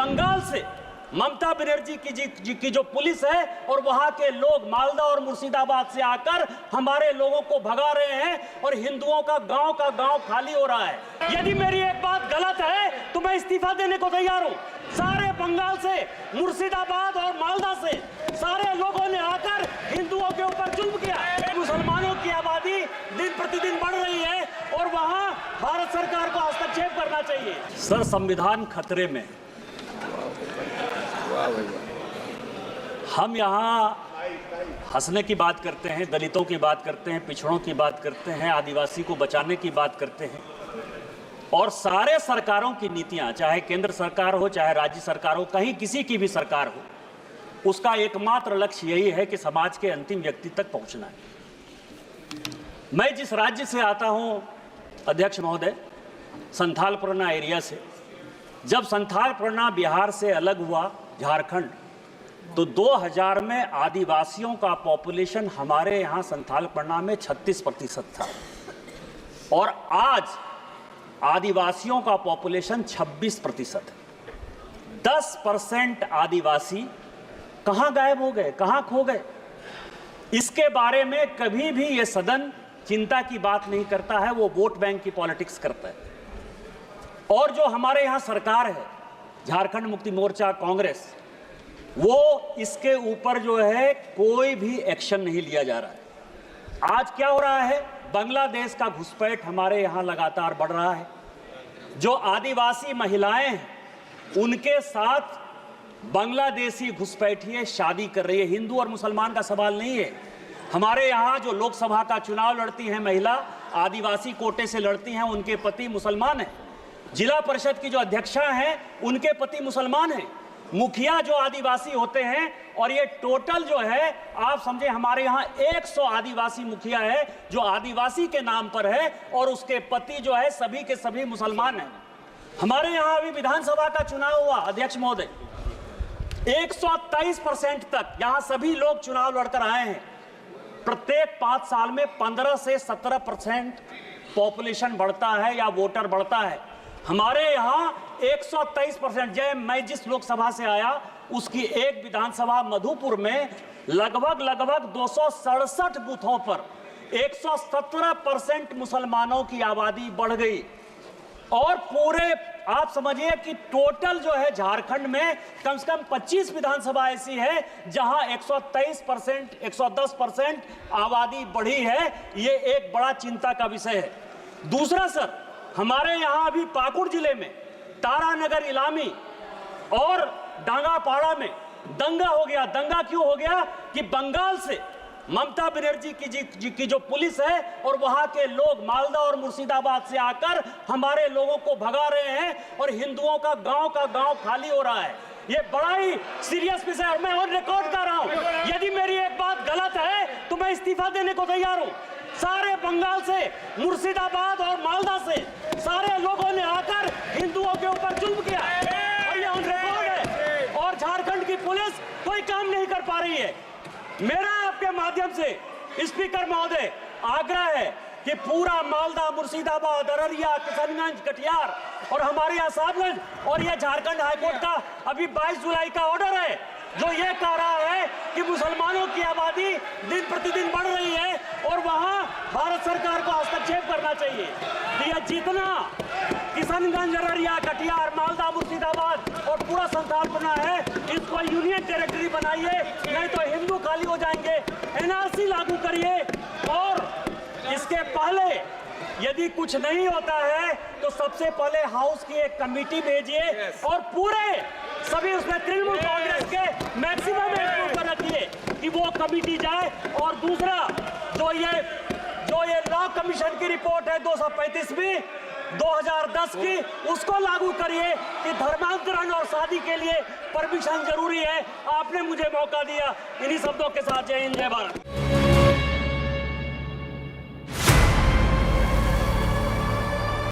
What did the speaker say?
बंगाल से ममता बनर्जी की जो पुलिस है और वहां के लोग मालदा और मुर्शिदाबाद से आकर हमारे लोगों को भगा रहे हैं और हिंदुओं का गांव खाली हो रहा है। यदि मेरी एक बात गलत है तो मैं इस्तीफा देने को तैयार हूं। सारे बंगाल से, मुर्शिदाबाद और मालदा से सारे लोगों ने आकर हिंदुओं के ऊपर जुल्म किया। मुसलमानों की आबादी दिन प्रतिदिन बढ़ रही है और वहां भारत सरकार को हस्तक्षेप करना चाहिए। सर, संविधान खतरे में। हम यहाँ हंसने की बात करते हैं, दलितों की बात करते हैं, पिछड़ों की बात करते हैं, आदिवासी को बचाने की बात करते हैं और सारे सरकारों की नीतियां, चाहे केंद्र सरकार हो चाहे राज्य सरकार हो, कहीं किसी की भी सरकार हो, उसका एकमात्र लक्ष्य यही है कि समाज के अंतिम व्यक्ति तक पहुंचना है। मैं जिस राज्य से आता हूं अध्यक्ष महोदय, संथाल परगना एरिया से, जब संथाल परगना बिहार से अलग हुआ झारखंड, तो 2000 में आदिवासियों का पॉपुलेशन हमारे यहाँ संथाल परगना में 36% था और आज आदिवासियों का पॉपुलेशन 26% है। 10% आदिवासी कहाँ गायब हो गए, कहाँ खो गए? इसके बारे में कभी भी ये सदन चिंता की बात नहीं करता है, वो वोट बैंक की पॉलिटिक्स करता है। और जो हमारे यहाँ सरकार है, झारखंड मुक्ति मोर्चा, कांग्रेस, वो इसके ऊपर जो है कोई भी एक्शन नहीं लिया जा रहा है। आज क्या हो रहा है? बांग्लादेश का घुसपैठ हमारे यहाँ लगातार बढ़ रहा है। जो आदिवासी महिलाएं हैं उनके साथ बांग्लादेशी घुसपैठिए शादी कर रही है। हिंदू और मुसलमान का सवाल नहीं है। हमारे यहाँ जो लोकसभा का चुनाव लड़ती हैं महिला, आदिवासी कोटे से लड़ती हैं, उनके पति मुसलमान हैं। जिला परिषद की जो अध्यक्षा हैं उनके पति मुसलमान हैं। मुखिया जो आदिवासी होते हैं, और ये टोटल जो है आप समझे हमारे यहाँ 100 आदिवासी मुखिया है जो आदिवासी के नाम पर है और उसके पति जो है सभी के सभी मुसलमान हैं। हमारे यहाँ अभी विधानसभा का चुनाव हुआ अध्यक्ष महोदय, 123% तक यहाँ सभी लोग चुनाव लड़कर आए हैं। प्रत्येक 5 साल में 15 से 17% पॉपुलेशन बढ़ता है या वोटर बढ़ता है। हमारे यहाँ 123%। मैं जिस लोकसभा से आया उसकी एक विधानसभा मधुपुर में लगभग 267 बूथों पर 117% मुसलमानों की आबादी बढ़ गई। और पूरे आप समझिए कि टोटल जो है झारखंड में कम से कम 25 विधानसभा ऐसी है जहां 123%, 110% आबादी बढ़ी है। ये एक बड़ा चिंता का विषय है। दूसरा सर, हमारे यहाँ अभी पाकुड़ जिले में तारानगर इलामी और डांगापाड़ा में दंगा हो गया। दंगा क्यों हो गया कि बंगाल से ममता बनर्जी की जो पुलिस है और वहां के लोग मालदा और मुर्शिदाबाद से आकर हमारे लोगों को भगा रहे हैं और हिंदुओं का गांव खाली हो रहा है। ये बड़ा ही सीरियस विषय है। मैं ऑन रिकॉर्ड कर रहा हूं। यदि मेरी एक बात गलत है तो मैं इस्तीफा देने को तैयार हूं। सारे बंगाल से, मुर्शिदाबाद और मालदा से सारे लोगों ने आकर हिंदुओं के ऊपर जुल्म किया और ये ऑन रिकॉर्ड है। और झारखंड की पुलिस कोई काम नहीं कर पा रही है। मेरा आपके माध्यम से स्पीकर महोदय आग्रह है कि पूरा मालदा, मुर्शिदाबाद, अररिया, किशनगंज, कटिहार और हमारे यहाँ साहबगंज और ये झारखंड हाईकोर्ट का अभी 22 जुलाई का ऑर्डर है जो ये कह रहा है कि मुसलमानों की आबादी दिन प्रतिदिन बढ़ रही है और वहां भारत सरकार को हस्तक्षेप करना चाहिए। कि यह जितना किशनगंज, अररिया, कटिहार, मालदा, मुर्शिदाबाद और पूरा संथाल परगना है, इसको यूनियन टेरिटरी बनाइए, नहीं तो हिंदू खाली हो जाएंगे। एनआरसी लागू करिए और इसके पहले यदि कुछ नहीं होता है तो सबसे पहले हाउस की एक कमेटी भेजिए और पूरे सभी उसमें तृणमूल कांग्रेस के मैक्सिमम एम्प्लॉय पर रखिए कि वो कमेटी जाए। और दूसरा जो ये लॉ कमीशन की रिपोर्ट है 235वीं 2010 की, उसको लागू करिए कि धर्मांतरण और शादी के लिए परमिशन जरूरी है। आपने मुझे मौका दिया। इन्हीं शब्दों के साथ जय हिंद, जय भारत।